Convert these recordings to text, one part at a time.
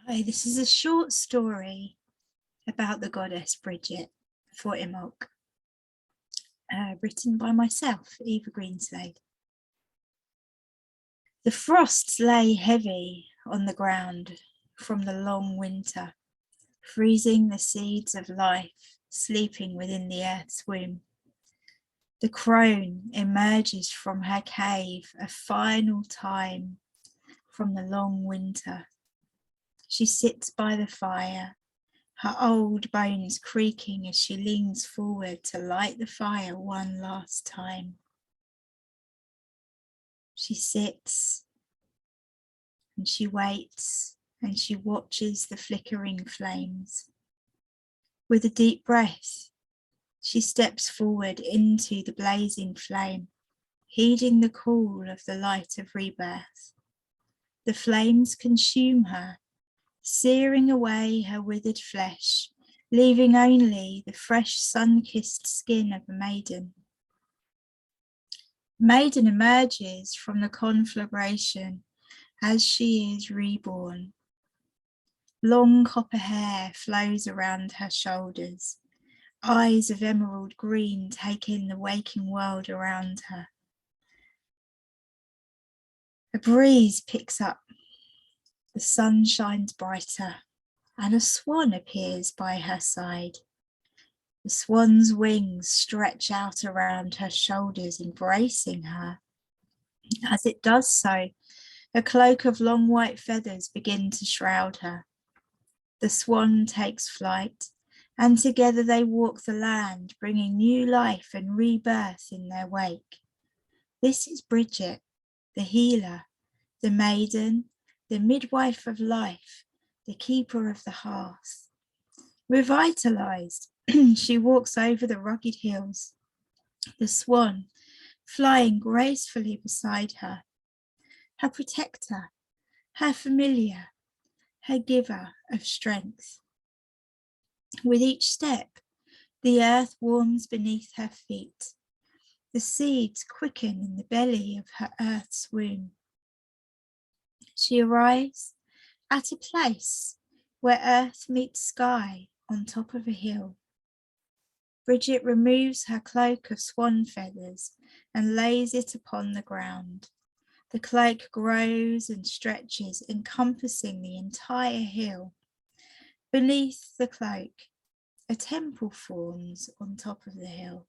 Hi, this is a short story about the goddess Bridget for Imbolc, written by myself, Eva Greenslade. The frosts lay heavy on the ground from the long winter, freezing the seeds of life sleeping within the earth's womb. The crone emerges from her cave a final time from the long winter. She sits by the fire, her old bones creaking as she leans forward to light the fire one last time. She sits and she waits and she watches the flickering flames. With a deep breath, she steps forward into the blazing flame, heeding the call of the light of rebirth. The flames consume her, searing away her withered flesh, leaving only the fresh sun-kissed skin of a maiden. Maiden emerges from the conflagration as she is reborn. Long copper hair flows around her shoulders. Eyes of emerald green take in the waking world around her. A breeze picks up. The sun shines brighter, and a swan appears by her side. The swan's wings stretch out around her shoulders, embracing her. As it does so, a cloak of long white feathers begin to shroud her. The swan takes flight, and together they walk the land, bringing new life and rebirth in their wake. This is Bridget, the healer, the maiden, the midwife of life, the keeper of the hearth. Revitalized, she walks over the rugged hills, the swan flying gracefully beside her, her protector, her familiar, her giver of strength. With each step, the earth warms beneath her feet. The seeds quicken in the belly of her earth's womb. She arrives at a place where earth meets sky on top of a hill. Bridget removes her cloak of swan feathers and lays it upon the ground. The cloak grows and stretches, encompassing the entire hill. Beneath the cloak, a temple forms on top of the hill.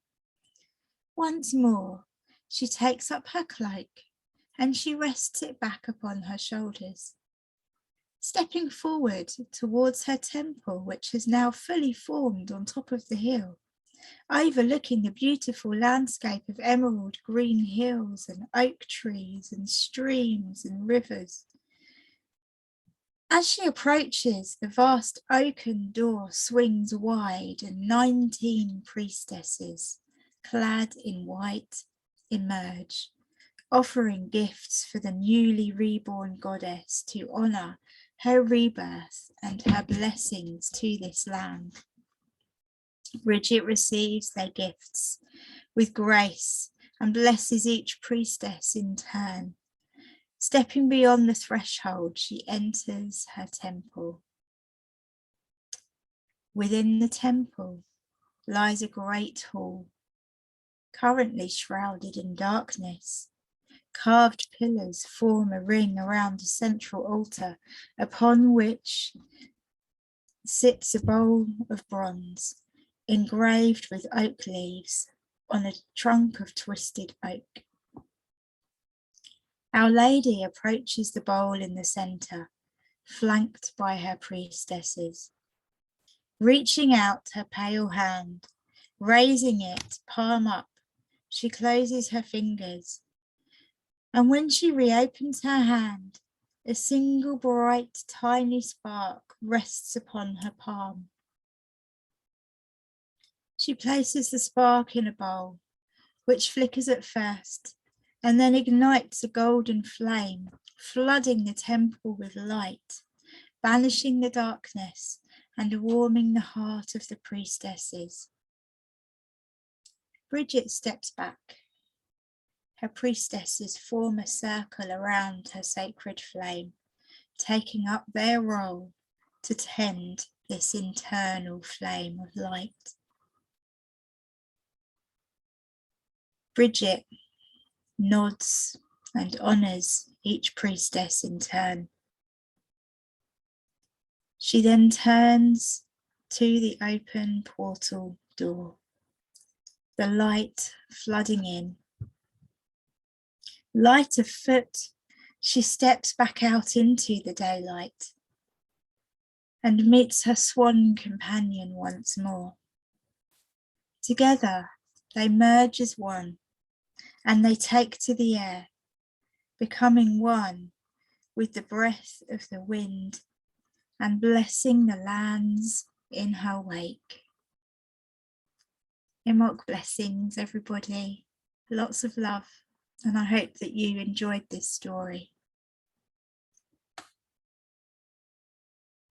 Once more, she takes up her cloak and she rests it back upon her shoulders. Stepping forward towards her temple, which has now fully formed on top of the hill, overlooking the beautiful landscape of emerald green hills and oak trees and streams and rivers. As she approaches, the vast oaken door swings wide and 19 priestesses, clad in white, emerge, offering gifts for the newly reborn goddess to honour her rebirth and her blessings to this land. Bridget receives their gifts with grace and blesses each priestess in turn. Stepping beyond the threshold, she enters her temple. Within the temple lies a great hall, currently shrouded in darkness. Carved pillars form a ring around a central altar, upon which sits a bowl of bronze, engraved with oak leaves on a trunk of twisted oak. Our Lady approaches the bowl in the centre, flanked by her priestesses. Reaching out her pale hand, raising it palm up, she closes her fingers. And when she reopens her hand, a single bright, tiny spark rests upon her palm. She places the spark in a bowl, which flickers at first, and then ignites a golden flame, flooding the temple with light, banishing the darkness and warming the heart of the priestesses. Bridget steps back. Her priestesses form a circle around her sacred flame, taking up their role to tend this internal flame of light. Bridget nods and honours each priestess in turn. She then turns to the open portal door, the light flooding in. Light of foot, she steps back out into the daylight and meets her swan companion once more. Together, they merge as one, and they take to the air, becoming one with the breath of the wind and blessing the lands in her wake. Imok blessings, everybody. Lots of love, and I hope that you enjoyed this story.